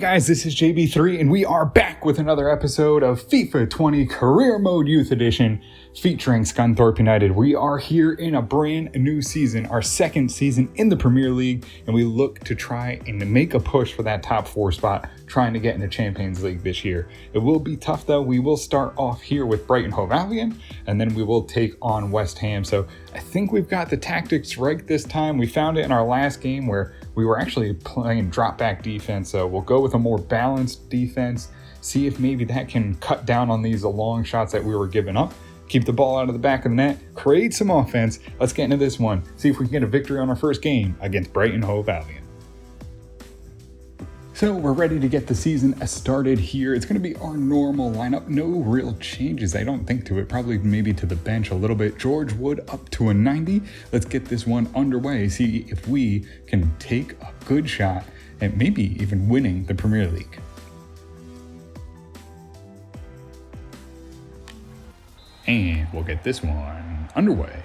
guys, this is JB3 and we are back with another episode of FIFA 20 Career Mode Youth Edition featuring Scunthorpe United. We are here in a brand new season, our second season in the Premier League, and we look to try and make a push for that top 4 spot, trying to get into Champions League this year. It will be tough though. We will start off here with Brighton Hove Albion and then we will take on West Ham. So I think we've got the tactics right this time. We found it in our last game where we were actually playing drop back defense, so we'll go with a more balanced defense, see if maybe that can cut down on these long shots that we were giving up, keep the ball out of the back of the net, create some offense. Let's get into this one, see if we can get a victory on our first game against Brighton Hove Albion. So we're ready to get the season started here. It's going to be our normal lineup. No real changes, I don't think, to it. Probably maybe to the bench a little bit. George Wood up to a 90. Let's get this one underway. See if we can take a good shot at maybe even winning the Premier League. And we'll get this one underway.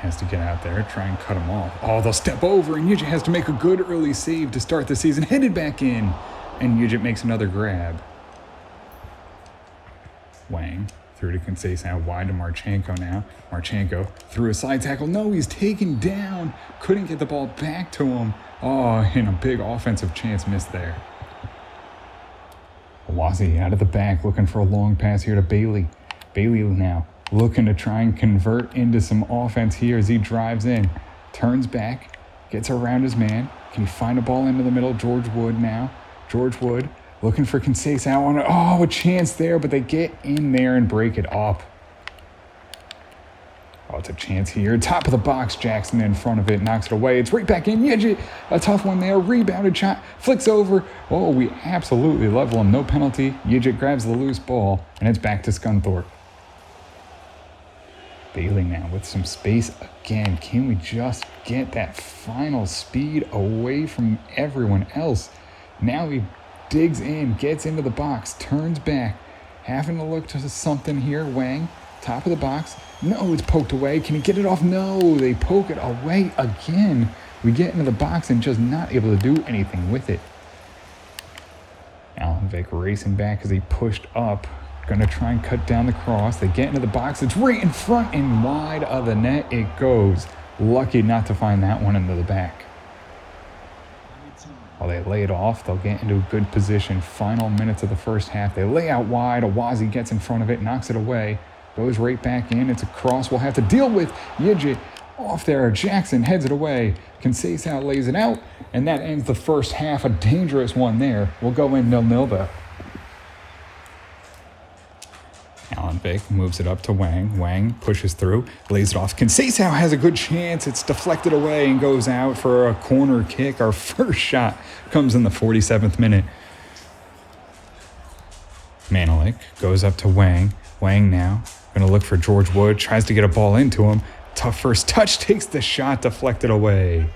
Has to get out there, try and cut him off. Oh, they'll step over, and Yujit has to make a good early save to start the season. Headed back in, and Yujit makes another grab. Wang through to Conceição, wide to Marchenko now. Marchenko through a side tackle. No, he's taken down. Couldn't get the ball back to him. Oh, and a big offensive chance missed there. Awazi out of the back, looking for a long pass here to Bailey. Bailey now looking to try and convert into some offense here as he drives in. Turns back, gets around his man. Can he find a ball into the middle? George Wood now. George Wood looking for Conceição on it. Oh, a chance there, but they get in there and break it up. Oh, it's a chance here. Top of the box, Jackson in front of it, knocks it away. It's right back in. Yejit, a tough one there. Rebounded shot, flicks over. Oh, we absolutely level him. No penalty. Yejit grabs the loose ball, and it's back to Scunthorpe. Bailey now with some space again. Can we just get that final speed away from everyone else? Now he digs in, gets into the box, turns back, having to look to something here. Wang, top of the box. No, it's poked away. Can he get it off? No, they poke it away again. We get into the box and just not able to do anything with it. Alan Vick racing back as he pushed up. Going to try and cut down the cross. They get into the box. It's right in front and wide of the net it goes. Lucky not to find that one into the back. While they lay it off, they'll get into a good position. Final minutes of the first half. They lay out wide. Awazi gets in front of it, knocks it away. Goes right back in. It's a cross we'll have to deal with. Yejit off there. Jackson heads it away. Conceição lays it out. And that ends the first half. A dangerous one there. We'll go in 0-0 though. Alan Vick moves it up to Wang. Wang pushes through, lays it off. Conceição has a good chance. It's deflected away and goes out for a corner kick. Our first shot comes in the 47th minute. Manelik goes up to Wang. Wang now going to look for George Wood. Tries to get a ball into him. Tough first touch. Takes the shot, deflected away.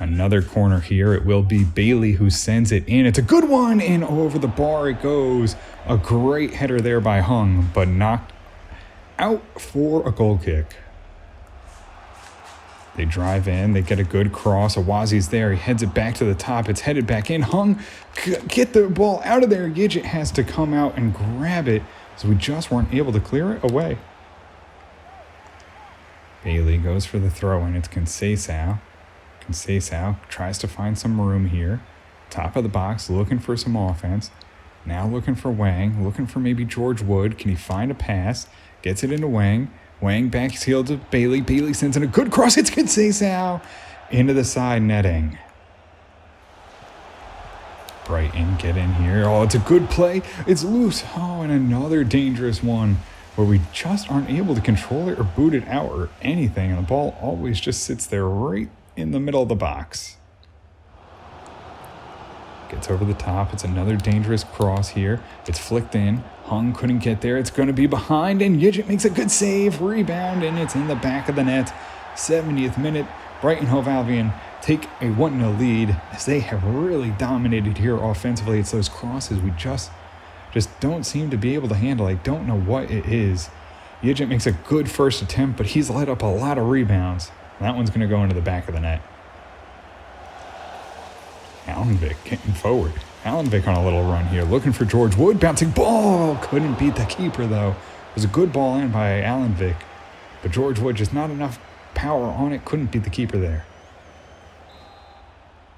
Another corner here. It will be Bailey who sends it in. It's a good one, and over the bar it goes. A great header there by Hung, but knocked out for a goal kick. They drive in. They get a good cross. Awazi's there. He heads it back to the top. It's headed back in. Hung, get the ball out of there. Yejit has to come out and grab it, so we just weren't able to clear it away. Bailey goes for the throw, and it's Conceição. Conceição tries to find some room here. Top of the box, looking for some offense. Now looking for Wang, looking for maybe George Wood. Can he find a pass? Gets it into Wang. Wang backs heel to Bailey. Bailey sends in a good cross. It's Conceição into the side netting. Brighton get in here. Oh, it's a good play. It's loose. Oh, and another dangerous one where we just aren't able to control it or boot it out or anything. And the ball always just sits there right in the middle of the box. Gets over the top. It's another dangerous cross here. It's flicked in. Hung couldn't get there. It's going to be behind, and Yejit makes a good save. Rebound, and it's in the back of the net. 70th minute. Brighton Hove Albion take a 1-0 lead as they have really dominated here offensively. It's those crosses we just don't seem to be able to handle. I don't know what it is. Yejit makes a good first attempt, but he's let up a lot of rebounds. That one's going to go into the back of the net. Allenvik getting forward. Allenvik on a little run here, looking for George Wood. Bouncing ball. Couldn't beat the keeper, though. It was a good ball in by Allenvik. But George Wood just not enough power on it. Couldn't beat the keeper there.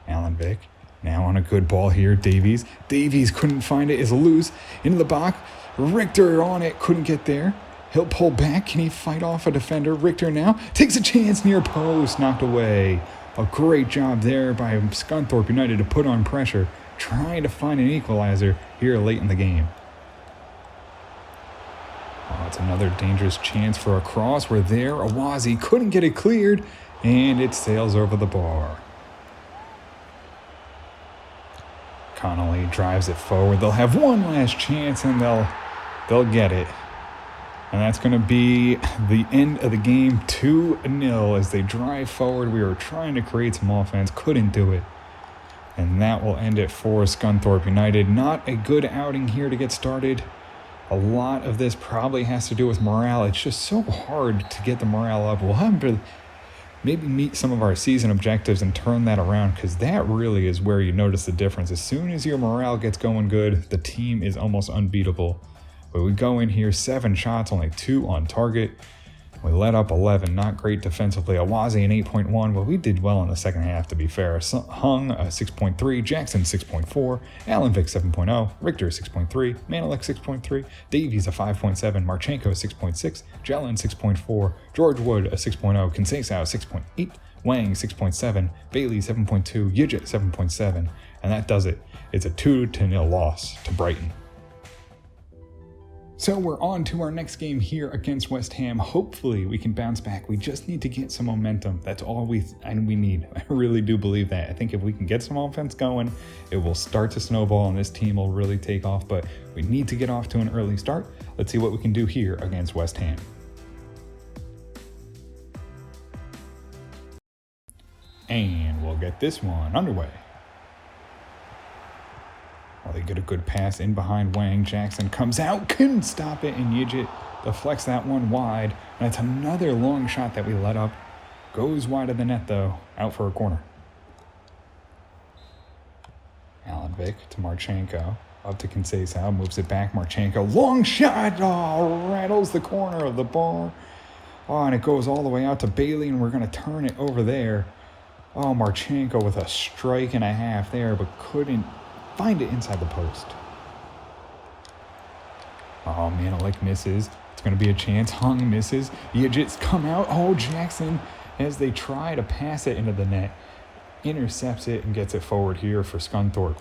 Allenvik now on a good ball here. Davies. Davies couldn't find it. Is loose. Into the box. Richter on it. Couldn't get there. He'll pull back. Can he fight off a defender? Richter now takes a chance near post. Knocked away. A great job there by Scunthorpe United to put on pressure. Trying to find an equalizer here late in the game. Oh, it's another dangerous chance for a cross. We're there. Awazi couldn't get it cleared. And it sails over the bar. Connolly drives it forward. They'll have one last chance and they'll get it. And that's going to be the end of the game, 2-0 as they drive forward. We were trying to create some offense, couldn't do it. And that will end it for Scunthorpe United. Not a good outing here to get started. A lot of this probably has to do with morale. It's just so hard to get the morale up. We'll have to maybe meet some of our season objectives and turn that around, because that really is where you notice the difference. As soon as your morale gets going good, the team is almost unbeatable. But we go in here, 7 shots, only 2 on target. We let up 11, not great defensively. Awazi an 8.1. Well, we did well in the second half, to be fair. Hung a 6.3, Jackson 6.4, Allenvik 7.0, Richter 6.3, Manilek 6.3, Davies a 5.7, Marchenko 6.6, Jelen 6.4, George Wood a 6.0, Conceição 6.8, Wang 6.7, Bailey 7.2, Yijit 7.7, and that does it. It's a 2-0 loss to Brighton. So we're on to our next game here against West Ham. Hopefully we can bounce back. We just need to get some momentum. That's all we need. I really do believe that. I think if we can get some offense going, it will start to snowball and this team will really take off. But we need to get off to an early start. Let's see what we can do here against West Ham. And we'll get this one underway. Well, they get a good pass in behind Wang. Jackson comes out, couldn't stop it, and Yijit deflects that one wide. And it's another long shot that we let up. Goes wide of the net, though, out for a corner. Allenvik to Marchenko. Up to Conceição, moves it back. Marchenko, long shot! Oh, rattles the corner of the bar. Oh, and it goes all the way out to Bailey, and we're going to turn it over there. Oh, Marchenko with a strike and a half there, but couldn't find it inside the post. Oh, Manilek misses. It's going to be a chance. Hung misses. Yijit's come out. Oh, Jackson, as they try to pass it into the net, intercepts it and gets it forward here for Scunthorpe.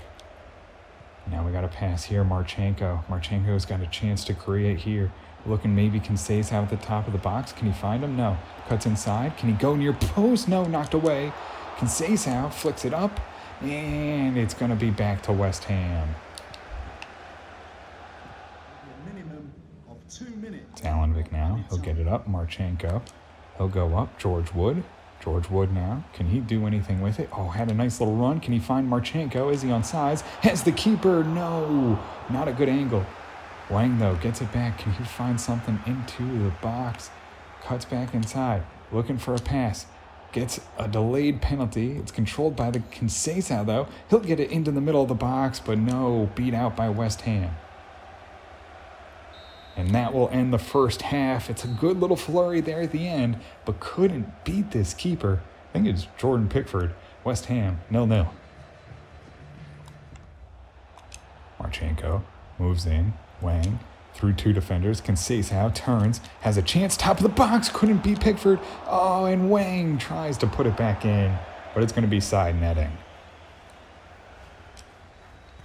Now we got a pass here. Marchenko. Marchenko's got a chance to create here. Looking maybe Conceição at the top of the box. Can he find him? No. Cuts inside. Can he go near post? No. Knocked away. Conceição flicks it up. And it's going to be back to West Ham. A minimum of 2 minutes. It's Allenvik now. He'll get it up. Marchenko. He'll go up. George Wood. George Wood now. Can he do anything with it? Oh, had a nice little run. Can he find Marchenko? Is he on sides? Has the keeper? No. Not a good angle. Wang, though, gets it back. Can he find something into the box? Cuts back inside. Looking for a pass. Gets a delayed penalty. It's controlled by the Conceição, though. He'll get it into the middle of the box, but no, beat out by West Ham. And that will end the first half. It's a good little flurry there at the end, but couldn't beat this keeper. I think it's Jordan Pickford. West Ham, 0-0. Marchenko moves in. Wang through 2 defenders. Conceição turns, has a chance, top of the box, couldn't beat Pickford. Oh, and Wang tries to put it back in, but it's going to be side netting.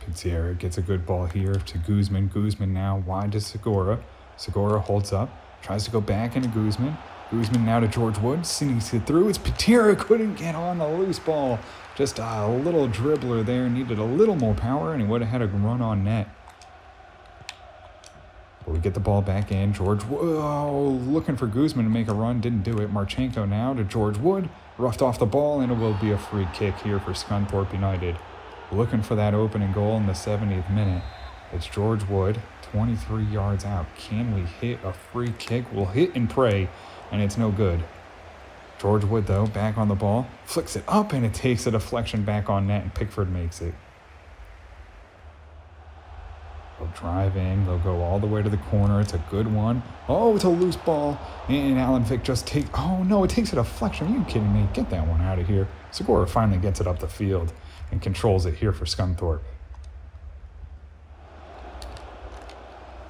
Pizzerra gets a good ball here to Guzman. Guzman now wide to Segura. Segura holds up, tries to go back into Guzman. Guzman now to George Wood, sneaks it through. It's Pizzerra, couldn't get on the loose ball. Just a little dribbler there, needed a little more power, and he would have had a run on net. But we get the ball back in. George Wood, looking for Guzman to make a run, didn't do it. Marchenko now to George Wood, roughed off the ball, and it will be a free kick here for Scunthorpe United. Looking for that opening goal in the 70th minute. It's George Wood, 23 yards out. Can we hit a free kick? We'll hit and pray, and it's no good. George Wood, though, back on the ball, flicks it up, and it takes a deflection back on net, and Pickford makes it. They'll drive in. They'll go all the way to the corner. It's a good one. Oh, it's a loose ball. And Alan Vick just takes... Oh, no, it takes a deflection. Are you kidding me? Get that one out of here. Segura finally gets it up the field and controls it here for Scunthorpe.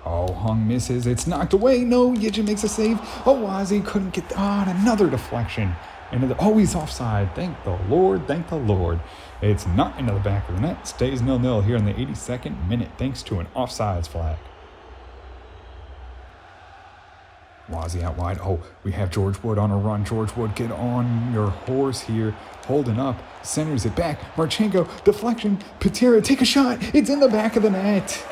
Oh, Hung misses. It's knocked away. No, Yijin makes a save. Oh, Ozzy couldn't get... Oh, and another deflection. Oh, he's offside. Thank the Lord. Thank the Lord. It's not into the back of the net. Stays 0-0 here in the 82nd minute thanks to an offsides flag. Wazzy out wide. Oh, we have George Wood on a run. George Wood, get on your horse here. Holding up. Centers it back. Marchenko, deflection. Patera, take a shot. It's in the back of the net.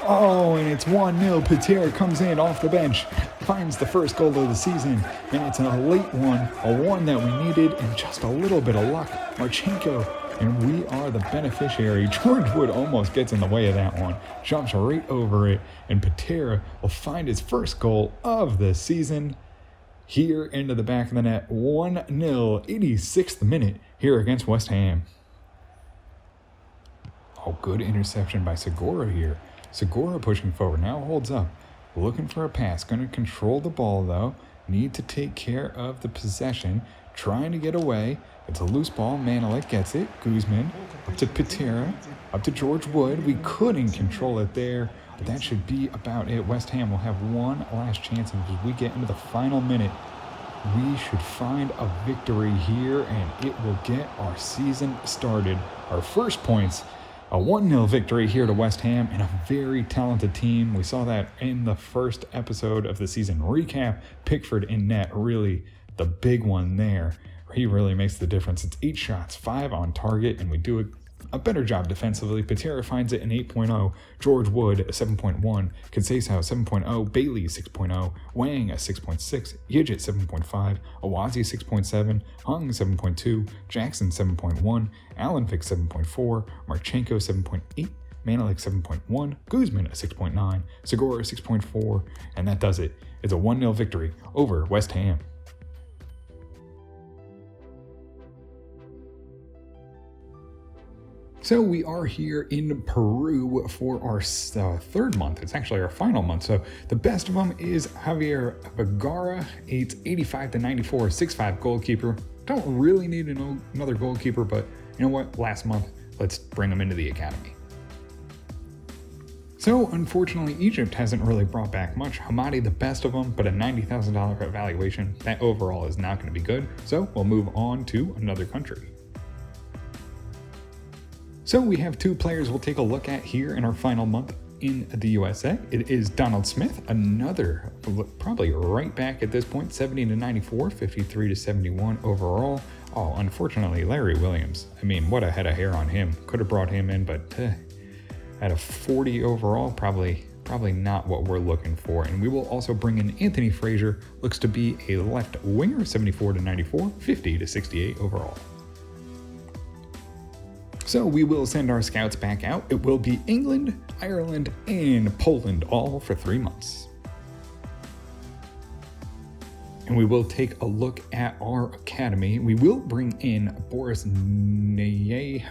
Oh, and it's 1-0. Patera comes in off the bench, finds the first goal of the season, and it's a late one, a one that we needed, and just a little bit of luck. Marchenko, and we are the beneficiary. George Wood almost gets in the way of that one, jumps right over it, and Patera will find his first goal of the season here into the back of the net. 1-0, 86th minute here against West Ham. Oh, good interception by Segura here. Segura pushing forward, now holds up, looking for a pass, going to control the ball though, need to take care of the possession, trying to get away, it's a loose ball, Manelik gets it, Guzman, up to Patera, up to George Wood, we couldn't control it there, but that should be about it. West Ham will have one last chance, and as we get into the final minute, we should find a victory here, and it will get our season started. Our first points, a 1-0 victory here to West Ham, and a very talented team. We saw that in the first episode of the season recap. Pickford in net, really the big one there. He really makes the difference. It's 8 shots, 5 on target, and we do a better job defensively. Patera finds it an 8.0. George Wood, a 7.1. Conceição, 7.0. Bailey, 6.0. Wang, a 6.6. Yijit, 7.5. Awazi, 6.7. Hung, 7.2. Jackson, 7.1. Alan Vick, 7.4. Marchenko, 7.8. Manelik, 7.1. Guzman, a 6.9. Segura, 6.4. And that does it. It's a 1-0 victory over West Ham. So we are here in Peru for our third month. It's actually our final month. So the best of them is Javier Vergara. It's 85 to 94, 6'5" goalkeeper. Don't really need another goalkeeper, but you know what? Last month, let's bring him into the academy. So unfortunately, Egypt hasn't really brought back much. Hamadi, the best of them, but a $90,000 evaluation. That overall is not going to be good. So we'll move on to another country. So we have 2 players we'll take a look at here in our final month in the USA. It is Donald Smith, another probably right back at this point, 70 to 94, 53 to 71 overall. Oh, unfortunately, Larry Williams. I mean, what a head of hair on him. Could have brought him in, but at a 40 overall, probably not what we're looking for. And we will also bring in Anthony Frazier, looks to be a left winger, 74 to 94, 50 to 68 overall. So we will send our scouts back out. It will be England, Ireland, and Poland, all for 3 months. And we will take a look at our academy. We will bring in Boris one day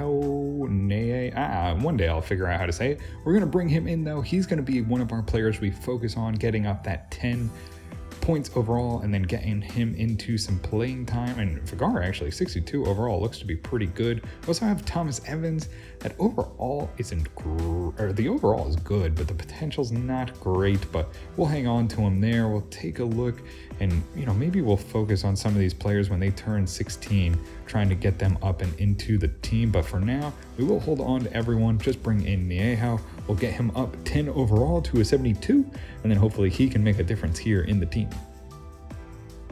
I'll figure out how to say it. We're going to bring him in though. He's going to be one of our players we focus on getting up that 10 points overall and then getting him into some playing time. And Vergara actually 62 overall looks to be pretty good. We also have Thomas Evans. That overall the overall is good, but the potential's not great, but we'll hang on to him there. We'll take a look and maybe we'll focus on some of these players when they turn 16, trying to get them up and into the team. But for now, we will hold on to everyone. Just bring in Nieho. We'll get him up 10 overall to a 72, and then hopefully he can make a difference here in the team.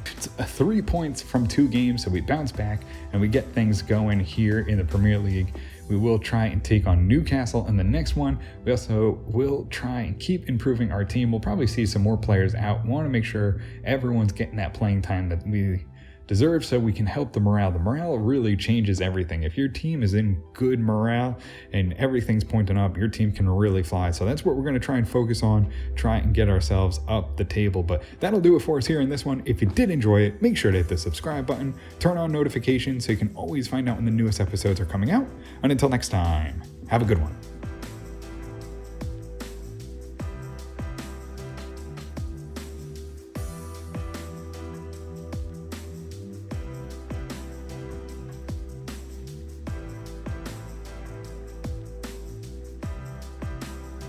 It's 3 points from 2 games, so we bounce back and we get things going here in the Premier League. We will try and take on Newcastle in the next one. We also will try and keep improving our team. We'll probably see some more players out. We want to make sure everyone's getting that playing time that we deserve so we can help the morale. The morale really changes everything. If your team is in good morale and everything's pointing up, your team can really fly. So that's what we're going to try and focus on, try and get ourselves up the table. But that'll do it for us here in this one. If you did enjoy it, make sure to hit the subscribe button, turn on notifications so you can always find out when the newest episodes are coming out. And until next time, have a good one.